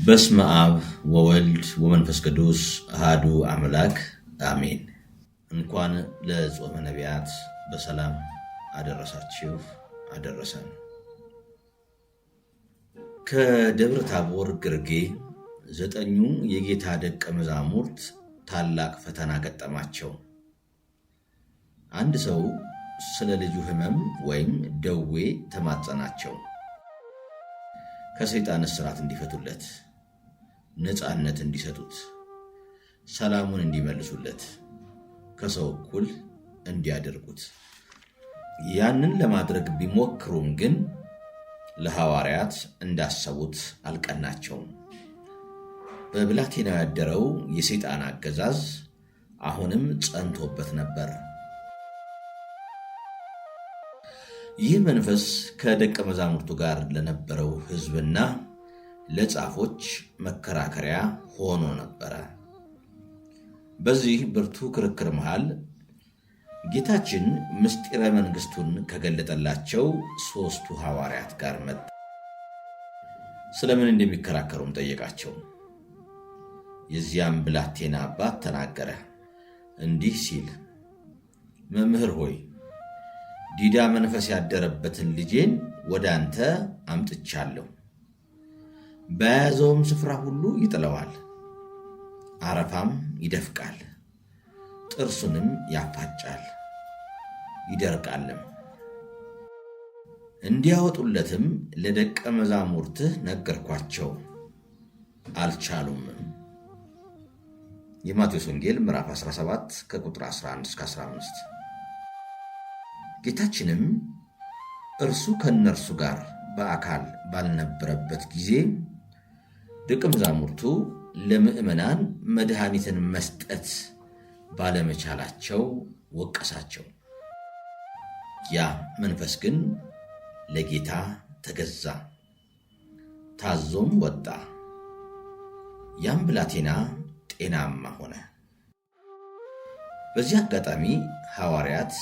በስመ አብ ወወልድ ወመንፈስ ቅዱስ አሐዱ አምላክ አሜን። እንኳን ለጾመ ነቢያት በሰላም አደረሳችሁ አደረሰን። ከደብረ ታቦር ግርጌ 9 የጌታ ደቀ መዛሙርት ታላቅ ፈተና ገጠማቸው። አንድ ሰው ስለ ልጁ ሕመም ወይም ደዌ ተማጸናቸው። ከሰይጣን እስራት እንዲፈቱለት፣ ነፃነት እንዲሰጡት፣ ሰላሙን እንዲመልሱለት፣ ከሰው እኩል እንዲያደርጉት። ያንን ለማድረግ ቢሞክሩም ግን ለሐዋርያት እንዳሰቡት አልቀናቸውም። በብላቴናው ያደረው የሰይጣን አገዛዝ አሁንም ጸንቶበት ነበር። ይህ መንፈስ ከደቀ መዛሙርቱ ጋር ለነበረው ሕዝብና ለጻፎች መከራከሪያ ሆኖ ነበረ። በዚህ ብርቱ ክርክር መሃል ጌታችን ምስጢረ መንግሥቱን ከገለጠላቸው 3ቱ ሐዋርያት ጋር መጣ። ስለምን እንደሚከራከሩም ጠየቃቸው። የዚያም ብላቴና አባት ተናገረ እንዲህ ሲል፣ መምህር ሆይ ዲዳ መንፈስ ያደረበትን ልጄን ወደ አንተ አምጥቻለሁ። በያዘውም ስፍራ ሁሉ ይጥለዋል፣ አረፋም ይደፍቃል፣ ጥርሱንም ያፋጫል፣ ይደርቃልም። እንዲያወጡለትም ለደቀ መዛሙርትህ ነገርኳቸው፣ አልቻሉምም። የማቴዎስ ወንጌል ምዕራፍ 17 ከቁጥር 11 እስከ 15። ጌታችንም እርሱ ከእነርሱ ጋር በአካል ባልነበረበት ጊዜ ደቀ መዛሙርቱ ለምዕመናን መድኃኒትን መስጠት ባለመቻላቸው ወቀሳቸው። ያ መንፈስ ግን ለጌታ ተገዛ፣ ታዞም ወጣ። ያም ብላቴና ጤናማ ሆነ። በዚህ አጋጣሚ ሐዋርያት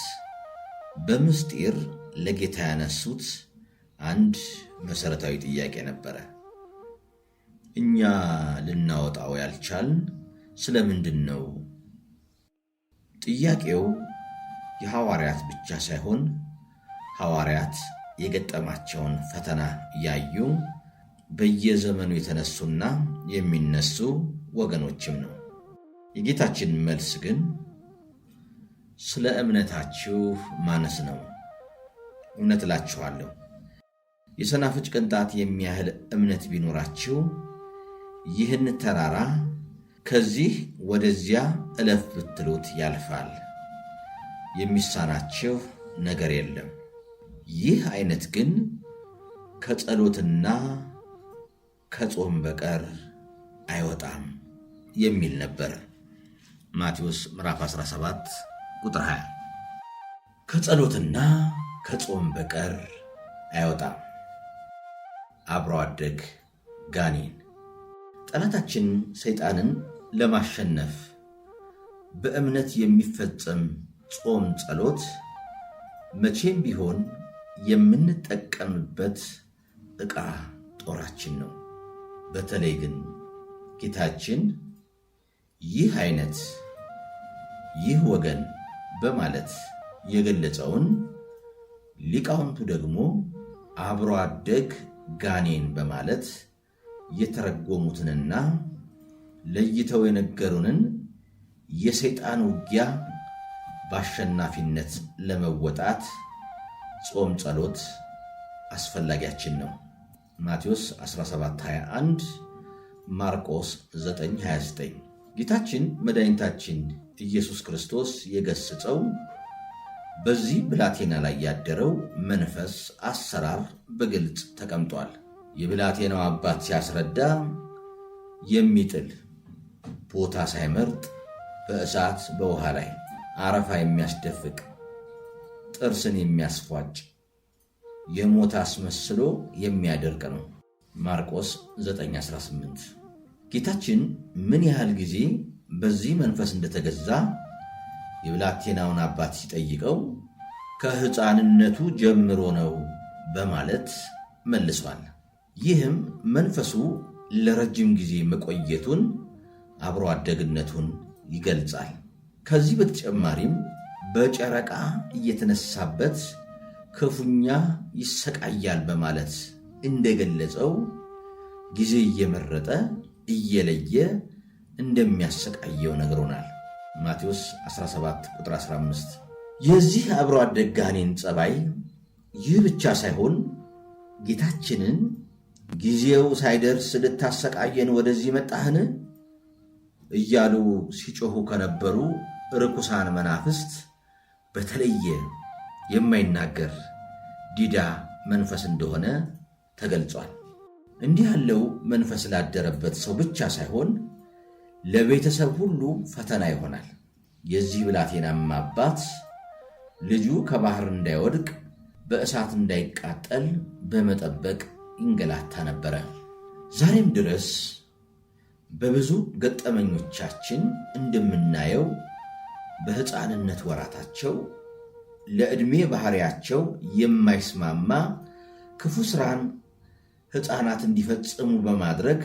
በምስጢር ለጌታ ያነሱት አንድ መሰረታዊ ጥያቄ ነበረ። እኛ ልናወጣው ያልቻልን ስለምንድን ነው? ጥያቄው የሐዋርያት ብቻ ሳይሆን ሐዋርያት የገጠማቸውን ፈተና ያዩ በየዘመኑ የተነሱና የሚነሱ ወገኖችም ነው። የጌታችን መልስ ግን ስለ እምነታችሁ ማነስ ነው። እውነት እላችኋለሁ የሰናፍጭ ቅንጣት የሚያህል እምነት ቢኖራችሁ ይህን ተራራ ከዚህ ወደዚያ እለፍ ብትሉት ያልፋል፣ የሚሳናችሁ ነገር የለም። ይህ አይነት ግን ከጸሎትና ከጾም በቀር አይወጣም የሚል ነበር። ማቴዎስ ምዕራፍ 17 ቁጥር 20። ከጸሎትና ከጾም በቀር አይወጣም። አብሮ አደግ ጋኔን። ጠላታችን ሰይጣንን ለማሸነፍ በእምነት የሚፈጸም ጾም ጸሎት መቼም ቢሆን የምንጠቀምበት ዕቃ ጦራችን ነው። በተለይ ግን ጌታችን ይህ አይነት ይህ ወገን በማለት የገለጸውን ሊቃውንቱ ደግሞ አብሮ አደግ ጋኔን በማለት የተረጎሙትንና ለይተው የነገሩንን የሰይጣን ውጊያ በአሸናፊነት ለመወጣት ጾም ጸሎት አስፈላጊያችን ነው። ማቴዎስ 17:21፣ ማርቆስ 9:29። ጌታችን መድኃኒታችን ኢየሱስ ክርስቶስ የገሰጸው በዚህ ብላቴና ላይ ያደረው መንፈስ አሰራር በግልጽ ተቀምጧል። የብላቴናው አባት ሲያስረዳ የሚጥል ቦታ ሳይመርጥ በእሳት በውሃ ላይ አረፋ የሚያስደፍቅ ጥርስን የሚያስፏጭ የሞት አስመስሎ የሚያደርቅ ነው። ማርቆስ 9:18። ጌታችን ምን ያህል ጊዜ በዚህ መንፈስ እንደተገዛ የብላቴናውን አባት ሲጠይቀው ከሕፃንነቱ ጀምሮ ነው በማለት መልሷል። ይህም መንፈሱ ለረጅም ጊዜ መቆየቱን አብሮ አደግነቱን ይገልጻል። ከዚህ በተጨማሪም በጨረቃ እየተነሳበት ክፉኛ ይሰቃያል በማለት እንደገለጸው ጊዜ እየመረጠ እየለየ እንደሚያሰቃየው ነግሮናል። ማቴዎስ 17 ቁጥር 15። የዚህ አብሮ አደግ ጋኔን ጸባይ ይህ ብቻ ሳይሆን ጌታችንን ጊዜው ሳይደርስ ልታሰቃየን ወደዚህ መጣህን እያሉ ሲጮኹ ከነበሩ ርኩሳን መናፍስት በተለየ የማይናገር ዲዳ መንፈስ እንደሆነ ተገልጿል። እንዲህ ያለው መንፈስ ላደረበት ሰው ብቻ ሳይሆን ለቤተሰብ ሁሉ ፈተና ይሆናል። የዚህ ብላቴናም አባት ልጁ ከባህር እንዳይወድቅ በእሳት እንዳይቃጠል በመጠበቅ ይንገላታ ነበረ። ዛሬም ድረስ በብዙ ገጠመኞቻችን እንደምናየው በሕፃንነት ወራታቸው ለዕድሜ ባህሪያቸው የማይስማማ ክፉ ሥራን ሕፃናት እንዲፈጽሙ በማድረግ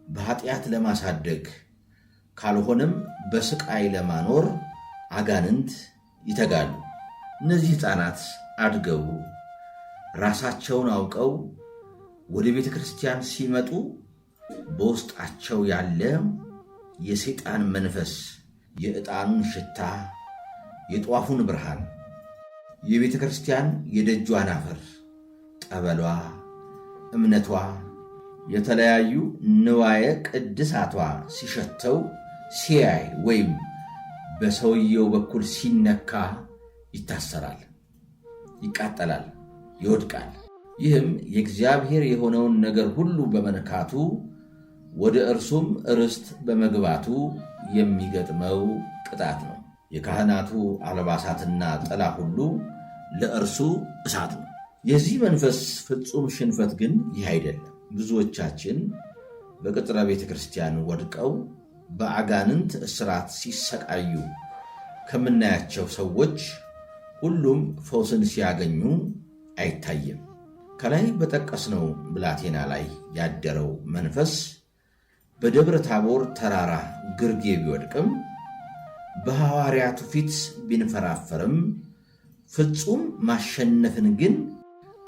በኃጢአት ለማሳደግ ካልሆነም በስቃይ ለማኖር አጋንንት ይተጋሉ። እነዚህ ሕፃናት አድገው ራሳቸውን አውቀው ወደ ቤተ ክርስቲያን ሲመጡ በውስጣቸው ያለ የሰይጣን መንፈስ የዕጣኑን ሽታ፣ የጧፉን ብርሃን፣ የቤተ ክርስቲያን የደጇን አፈር፣ ጠበሏ፣ እምነቷ፣ የተለያዩ ንዋየ ቅድሳቷ ሲሸተው ሲያይ ወይም በሰውየው በኩል ሲነካ ይታሰራል፣ ይቃጠላል፣ ይወድቃል። ይህም የእግዚአብሔር የሆነውን ነገር ሁሉ በመንካቱ ወደ እርሱም ርስት በመግባቱ የሚገጥመው ቅጣት ነው። የካህናቱ አልባሳትና ጥላ ሁሉ ለእርሱ እሳት ነው። የዚህ መንፈስ ፍጹም ሽንፈት ግን ይህ አይደለም። ብዙዎቻችን በቅጥረ ቤተ ክርስቲያን ወድቀው በአጋንንት እስራት ሲሰቃዩ ከምናያቸው ሰዎች ሁሉም ፈውስን ሲያገኙ አይታይም። ከላይ በጠቀስነው ብላቴና ላይ ያደረው መንፈስ በደብረ ታቦር ተራራ ግርጌ ቢወድቅም በሐዋርያቱ ፊት ቢንፈራፈርም ፍጹም ማሸነፍን ግን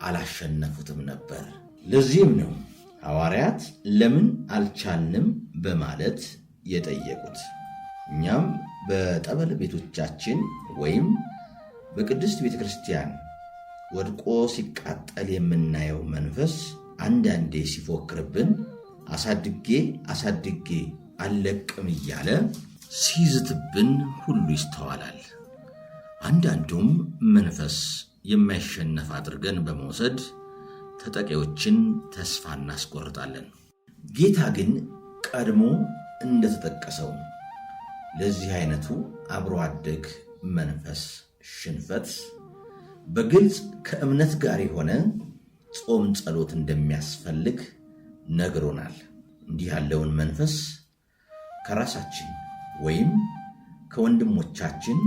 አላሸነፉትም ነበር። ለዚህም ነው ሐዋርያት ለምን አልቻልንም በማለት የጠየቁት። እኛም በጠበል ቤቶቻችን ወይም በቅድስት ቤተ ክርስቲያን ወድቆ ሲቃጠል የምናየው መንፈስ አንዳንዴ ሲፎክርብን አሳድጌ አልለቅም እያለ ሲዝትብን ሁሉ ይስተዋላል። አንዳንዱም መንፈስ የማይሸነፍ አድርገን በመውሰድ ተጠቂዎችን ተስፋ እናስቆርጣለን። ጌታ ግን ቀድሞ እንደተጠቀሰው ለዚህ አይነቱ አብሮ አደግ መንፈስ ሽንፈት በግልጽ ከእምነት ጋር የሆነ ጾም ጸሎት እንደሚያስፈልግ ነግሮናል። እንዲህ ያለውን መንፈስ ከራሳችን ወይም ከወንድሞቻችን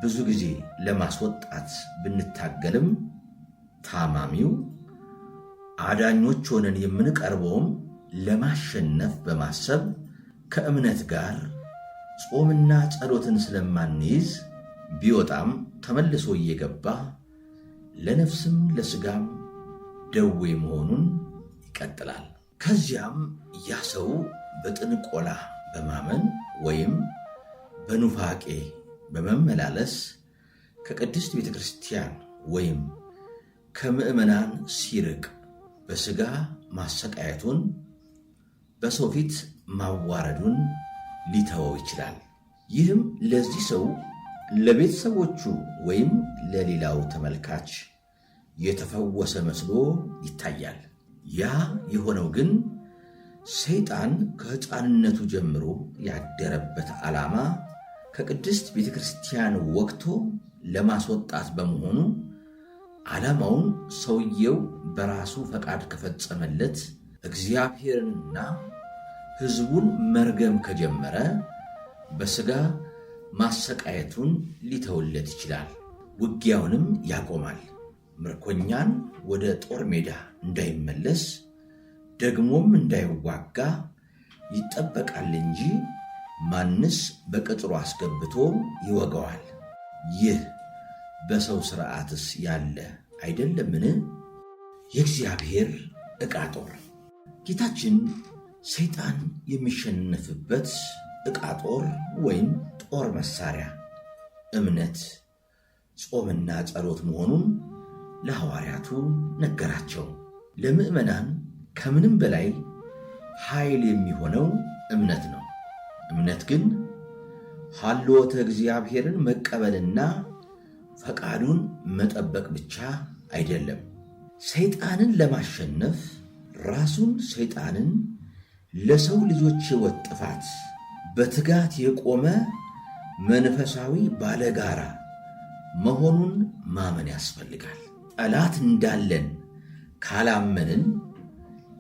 ብዙ ጊዜ ለማስወጣት ብንታገልም ታማሚው አዳኞች ሆነን የምንቀርበውም ለማሸነፍ በማሰብ ከእምነት ጋር ጾምና ጸሎትን ስለማንይዝ ቢወጣም ተመልሶ እየገባ ለነፍስም ለሥጋም ደዌ መሆኑን ይቀጥላል። ከዚያም ያ ሰው በጥንቆላ በማመን ወይም በኑፋቄ በመመላለስ ከቅድስት ቤተ ክርስቲያን ወይም ከምዕመናን ሲርቅ በሥጋ ማሰቃየቱን፣ በሰው ፊት ማዋረዱን ሊተወው ይችላል። ይህም ለዚህ ሰው ለቤተሰቦቹ ወይም ለሌላው ተመልካች የተፈወሰ መስሎ ይታያል። ያ የሆነው ግን ሰይጣን ከሕፃንነቱ ጀምሮ ያደረበት ዓላማ ከቅድስት ቤተ ክርስቲያን ወግቶ ለማስወጣት በመሆኑ ዓላማውን ሰውየው በራሱ ፈቃድ ከፈጸመለት እግዚአብሔርንና ሕዝቡን መርገም ከጀመረ በሥጋ ማሰቃየቱን ሊተውለት ይችላል። ውጊያውንም ያቆማል። ምርኮኛን ወደ ጦር ሜዳ እንዳይመለስ ደግሞም እንዳይዋጋ ይጠበቃል እንጂ ማንስ በቅጥሩ አስገብቶ ይወጋዋል? ይህ በሰው ሥርዓትስ ያለ አይደለምን? የእግዚአብሔር ዕቃ ጦር። ጌታችን ሰይጣን የሚሸነፍበት ዕቃ ጦር ወይም ጦር መሳሪያ እምነት፣ ጾምና ጸሎት መሆኑን ለሐዋርያቱ ነገራቸው። ለምዕመናን ከምንም በላይ ኃይል የሚሆነው እምነት ነው። እምነት ግን ሀልዎተ እግዚአብሔርን መቀበልና ፈቃዱን መጠበቅ ብቻ አይደለም። ሰይጣንን ለማሸነፍ ራሱን ሰይጣንን ለሰው ልጆች ሕይወት ጥፋት በትጋት የቆመ መንፈሳዊ ባለጋራ መሆኑን ማመን ያስፈልጋል። ጠላት እንዳለን ካላመንን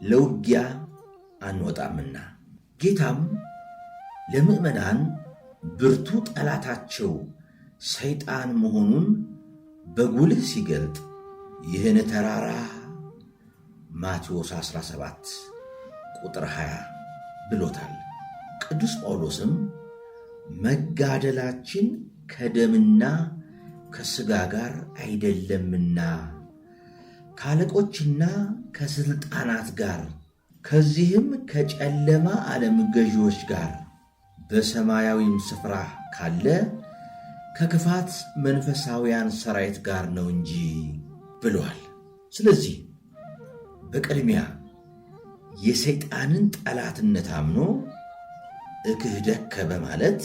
ለውጊያ አንወጣምና። ጌታም ለምዕመናን ብርቱ ጠላታቸው ሰይጣን መሆኑን በጉልህ ሲገልጥ ይህን ተራራ ማቴዎስ 17 ቁጥር 20 ብሎታል። ቅዱስ ጳውሎስም መጋደላችን ከደምና ከሥጋ ጋር አይደለምና ከአለቆችና ከሥልጣናት ጋር ከዚህም ከጨለማ ዓለም ገዢዎች ጋር በሰማያዊም ስፍራ ካለ ከክፋት መንፈሳውያን ሠራዊት ጋር ነው እንጂ ብሏል። ስለዚህ በቅድሚያ የሰይጣንን ጠላትነት አምኖ እክህደከ በማለት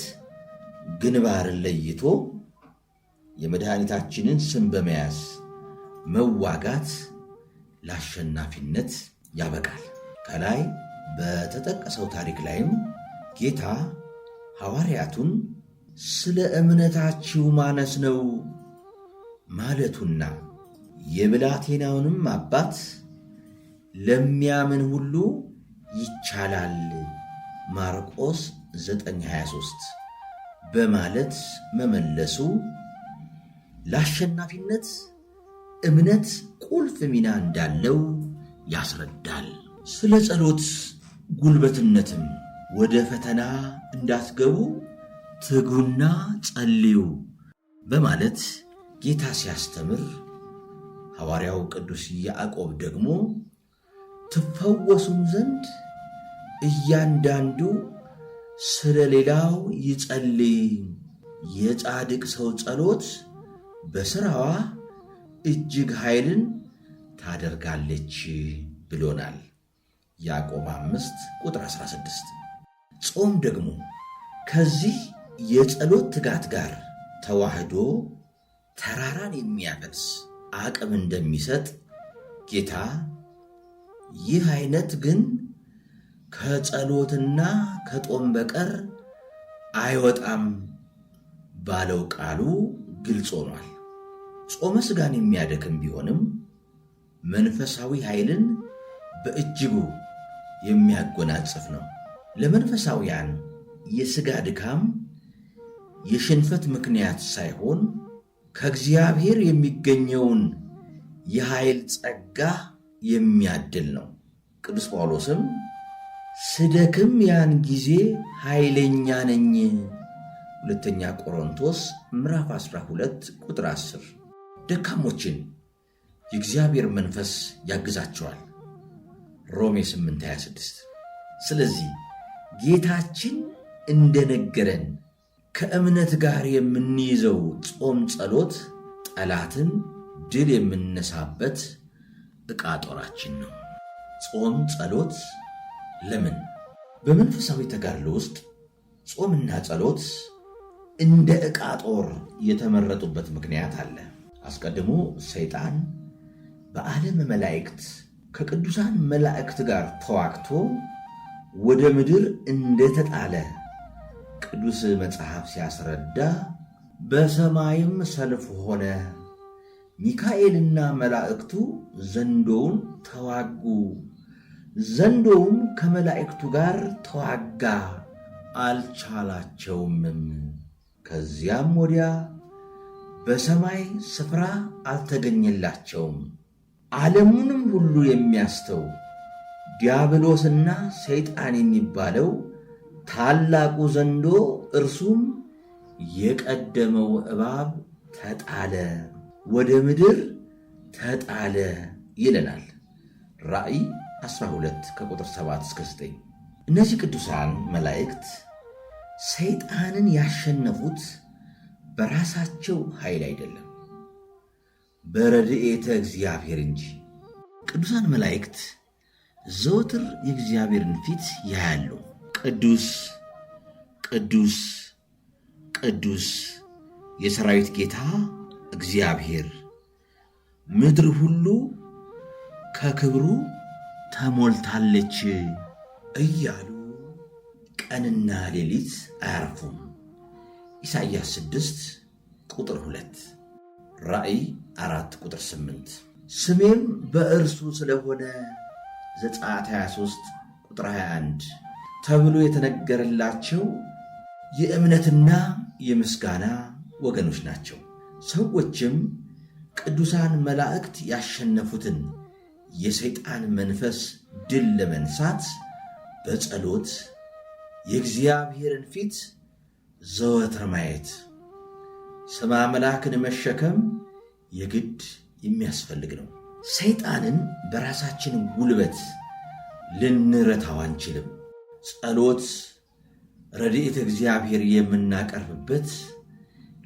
ግንባርን ለይቶ የመድኃኒታችንን ስም በመያዝ መዋጋት ለአሸናፊነት ያበቃል። ከላይ በተጠቀሰው ታሪክ ላይም ጌታ ሐዋርያቱን ስለ እምነታችሁ ማነስ ነው ማለቱና የብላቴናውንም አባት ለሚያምን ሁሉ ይቻላል ማርቆስ 9:23 በማለት መመለሱ ለአሸናፊነት እምነት ቁልፍ ሚና እንዳለው ያስረዳል። ስለ ጸሎት ጉልበትነትም ወደ ፈተና እንዳትገቡ ትጉና ጸልዩ በማለት ጌታ ሲያስተምር፣ ሐዋርያው ቅዱስ ያዕቆብ ደግሞ ትፈወሱም ዘንድ እያንዳንዱ ስለ ሌላው ይጸልይ፣ የጻድቅ ሰው ጸሎት በሥራዋ እጅግ ኃይልን ታደርጋለች ብሎናል። ያዕቆብ 5 ቁጥር 16። ጾም ደግሞ ከዚህ የጸሎት ትጋት ጋር ተዋህዶ ተራራን የሚያፈርስ አቅም እንደሚሰጥ ጌታ ይህ አይነት ግን ከጸሎትና ከጦም በቀር አይወጣም ባለው ቃሉ ግልጽ ሆኗል። ጾመ ሥጋን የሚያደክም ቢሆንም መንፈሳዊ ኃይልን በእጅጉ የሚያጎናጽፍ ነው። ለመንፈሳውያን የሥጋ ድካም የሽንፈት ምክንያት ሳይሆን ከእግዚአብሔር የሚገኘውን የኃይል ጸጋ የሚያድል ነው። ቅዱስ ጳውሎስም ስደክም ያን ጊዜ ኃይለኛ ነኝ፣ ሁለተኛ ቆሮንቶስ ምዕራፍ 12 ቁጥር 10። ደካሞችን የእግዚአብሔር መንፈስ ያግዛቸዋል፣ ሮሜ 8:26። ስለዚህ ጌታችን እንደነገረን ከእምነት ጋር የምንይዘው ጾም ጸሎት ጠላትን ድል የምንነሳበት ዕቃ ጦራችን ነው። ጾም ጸሎት ለምን? በመንፈሳዊ ተጋድሎ ውስጥ ጾምና ጸሎት እንደ ዕቃ ጦር የተመረጡበት ምክንያት አለ። አስቀድሞ ሰይጣን በዓለም መላእክት ከቅዱሳን መላእክት ጋር ተዋግቶ ወደ ምድር እንደተጣለ ቅዱስ መጽሐፍ ሲያስረዳ፣ በሰማይም ሰልፍ ሆነ፣ ሚካኤልና መላእክቱ ዘንዶውን ተዋጉ፣ ዘንዶውም ከመላእክቱ ጋር ተዋጋ፣ አልቻላቸውምም። ከዚያም ወዲያ በሰማይ ስፍራ አልተገኘላቸውም። ዓለሙንም ሁሉ የሚያስተው ዲያብሎስና ሰይጣን የሚባለው ታላቁ ዘንዶ እርሱም የቀደመው እባብ ተጣለ፣ ወደ ምድር ተጣለ ይለናል ራእይ 12 ከቁጥር 7 እስከ 9። እነዚህ ቅዱሳን መላእክት ሰይጣንን ያሸነፉት በራሳቸው ኃይል አይደለም፣ በረድኤተ እግዚአብሔር እንጂ። ቅዱሳን መላእክት ዘወትር የእግዚአብሔርን ፊት ያያሉ። ቅዱስ ቅዱስ ቅዱስ የሰራዊት ጌታ እግዚአብሔር፣ ምድር ሁሉ ከክብሩ ተሞልታለች እያሉ ቀንና ሌሊት አያርፉም። ኢሳይያስ 6 ቁጥር 2፣ ራእይ 4 ቁጥር 8። ስሜም በእርሱ ስለሆነ ዘጸአት 23 ቁጥር 21 ተብሎ የተነገረላቸው የእምነትና የምስጋና ወገኖች ናቸው። ሰዎችም ቅዱሳን መላእክት ያሸነፉትን የሰይጣን መንፈስ ድል ለመንሳት በጸሎት የእግዚአብሔርን ፊት ዘወትር ማየት፣ ስመ አምላክን መሸከም የግድ የሚያስፈልግ ነው። ሰይጣንን በራሳችን ጉልበት ልንረታው አንችልም። ጸሎት፣ ረድኤተ እግዚአብሔር የምናቀርብበት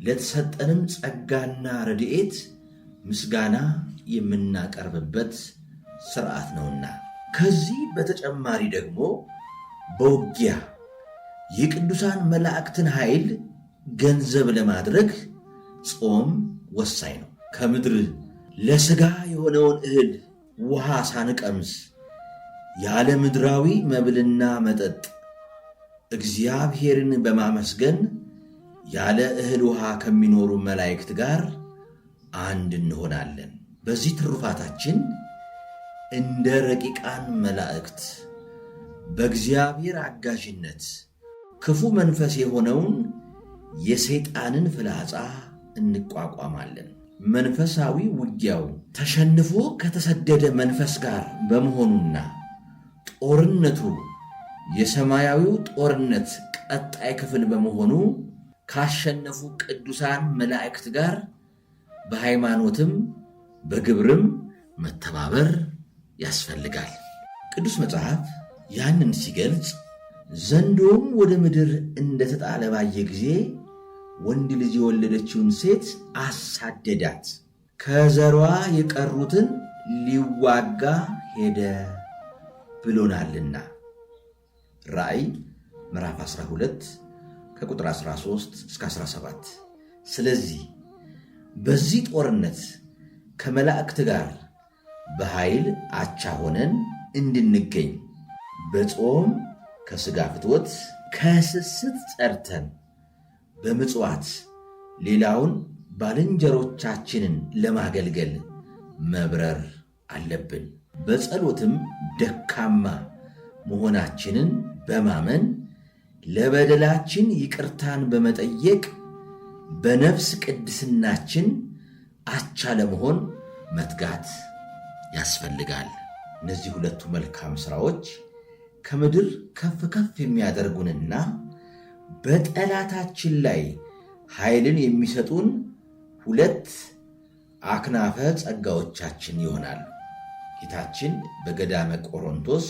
ለተሰጠንም ጸጋና ረድኤት ምስጋና የምናቀርብበት ሥርዓት ነውና። ከዚህ በተጨማሪ ደግሞ በውጊያ የቅዱሳን መላእክትን ኃይል ገንዘብ ለማድረግ ጾም ወሳኝ ነው። ከምድር ለሥጋ የሆነውን እህል ውሃ ሳንቀምስ ያለ ምድራዊ መብልና መጠጥ እግዚአብሔርን በማመስገን ያለ እህል ውሃ ከሚኖሩ መላእክት ጋር አንድ እንሆናለን። በዚህ ትሩፋታችን እንደ ረቂቃን መላእክት በእግዚአብሔር አጋዥነት ክፉ መንፈስ የሆነውን የሰይጣንን ፍላጻ እንቋቋማለን። መንፈሳዊ ውጊያው ተሸንፎ ከተሰደደ መንፈስ ጋር በመሆኑና ጦርነቱ የሰማያዊው ጦርነት ቀጣይ ክፍል በመሆኑ ካሸነፉ ቅዱሳን መላእክት ጋር በሃይማኖትም በግብርም መተባበር ያስፈልጋል። ቅዱስ መጽሐፍ ያንን ሲገልጽ ዘንዶም ወደ ምድር እንደተጣለ ባየ ጊዜ ወንድ ልጅ የወለደችውን ሴት አሳደዳት፣ ከዘሯ የቀሩትን ሊዋጋ ሄደ ብሎናልና ራእይ ምዕራፍ 12 ከቁጥር 13 እስከ 17። ስለዚህ በዚህ ጦርነት ከመላእክት ጋር በኃይል አቻ ሆነን እንድንገኝ በጾም ከሥጋ ፍትወት ከስስት ጸድተን በምጽዋት ሌላውን ባልንጀሮቻችንን ለማገልገል መብረር አለብን። በጸሎትም ደካማ መሆናችንን በማመን ለበደላችን ይቅርታን በመጠየቅ በነፍስ ቅድስናችን አቻ ለመሆን መትጋት ያስፈልጋል። እነዚህ ሁለቱ መልካም ሥራዎች ከምድር ከፍ ከፍ የሚያደርጉንና በጠላታችን ላይ ኃይልን የሚሰጡን ሁለት አክናፈ ጸጋዎቻችን ይሆናሉ። ጌታችን በገዳመ ቆሮንቶስ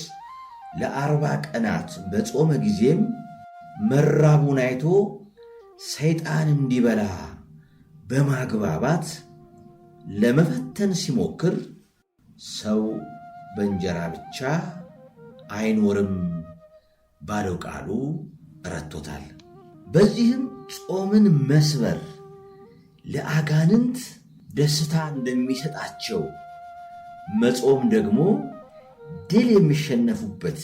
ለ40 ቀናት በጾመ ጊዜም መራቡን አይቶ ሰይጣን እንዲበላ በማግባባት ለመፈተን ሲሞክር ሰው በእንጀራ ብቻ አይኖርም ባለው ቃሉ ረድቶታል። በዚህም ጾምን መስበር ለአጋንንት ደስታ እንደሚሰጣቸው መጾም ደግሞ ድል የሚሸነፉበት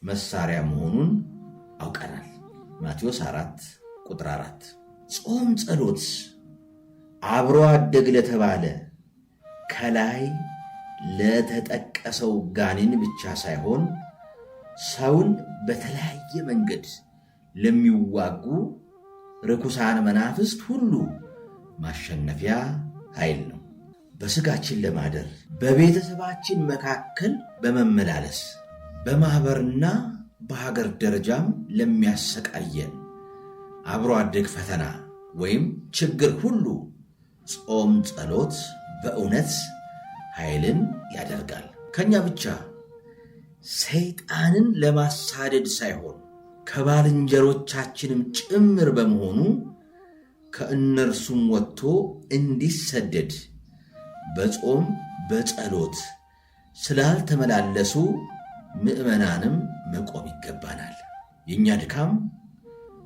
መሳሪያ መሆኑን አውቀናል። ማቴዎስ 4 ቁጥር 4። ጾም ጸሎት አብሮ አደግ ለተባለ ከላይ ለተጠቀሰው ጋኔን ብቻ ሳይሆን ሰውን በተለያየ መንገድ ለሚዋጉ ርኩሳን መናፍስት ሁሉ ማሸነፊያ ኃይል ነው። በሥጋችን ለማደር በቤተሰባችን መካከል በመመላለስ በማኅበርና በሀገር ደረጃም ለሚያሰቃየን አብሮ አደግ ፈተና ወይም ችግር ሁሉ ጾም ጸሎት በእውነት ኃይልን ያደርጋል። ከኛ ብቻ ሰይጣንን ለማሳደድ ሳይሆን ከባልንጀሮቻችንም ጭምር በመሆኑ ከእነርሱም ወጥቶ እንዲሰደድ በጾም በጸሎት ስላልተመላለሱ ምዕመናንም መቆም ይገባናል። የእኛ ድካም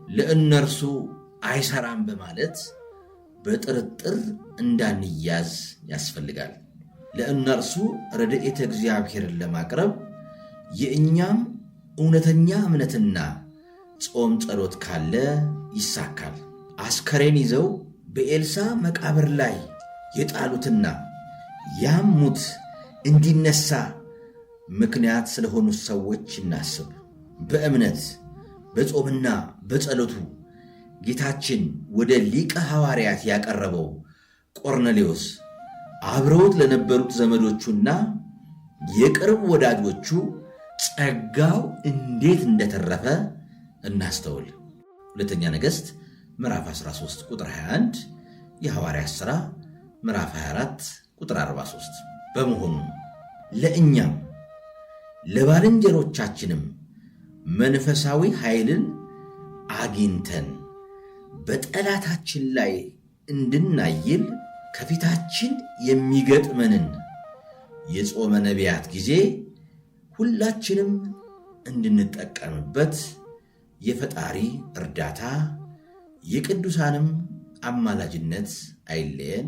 ለእነርሱ አይሰራም በማለት በጥርጥር እንዳንያዝ ያስፈልጋል። ለእነርሱ ረድኤተ እግዚአብሔርን ለማቅረብ የእኛም እውነተኛ እምነትና ጾም ጸሎት ካለ ይሳካል። አስከሬን ይዘው በኤልሳ መቃብር ላይ የጣሉትና ያም ሙት እንዲነሳ ምክንያት ስለሆኑት ሰዎች እናስብ። በእምነት በጾምና በጸሎቱ ጌታችን ወደ ሊቀ ሐዋርያት ያቀረበው ቆርኔሌዎስ አብረውት ለነበሩት ዘመዶቹና የቅርብ ወዳጆቹ ጸጋው እንዴት እንደተረፈ እናስተውል። ሁለተኛ ነገሥት ምዕራፍ 13 ቁጥር 21፣ የሐዋርያት ሥራ ምዕራፍ 24 ቁጥር 43። በመሆኑ ለእኛም ለባልንጀሮቻችንም መንፈሳዊ ኃይልን አግኝተን በጠላታችን ላይ እንድናይል ከፊታችን የሚገጥመንን የጾመ ነቢያት ጊዜ ሁላችንም እንድንጠቀምበት የፈጣሪ እርዳታ የቅዱሳንም አማላጅነት አይለየን።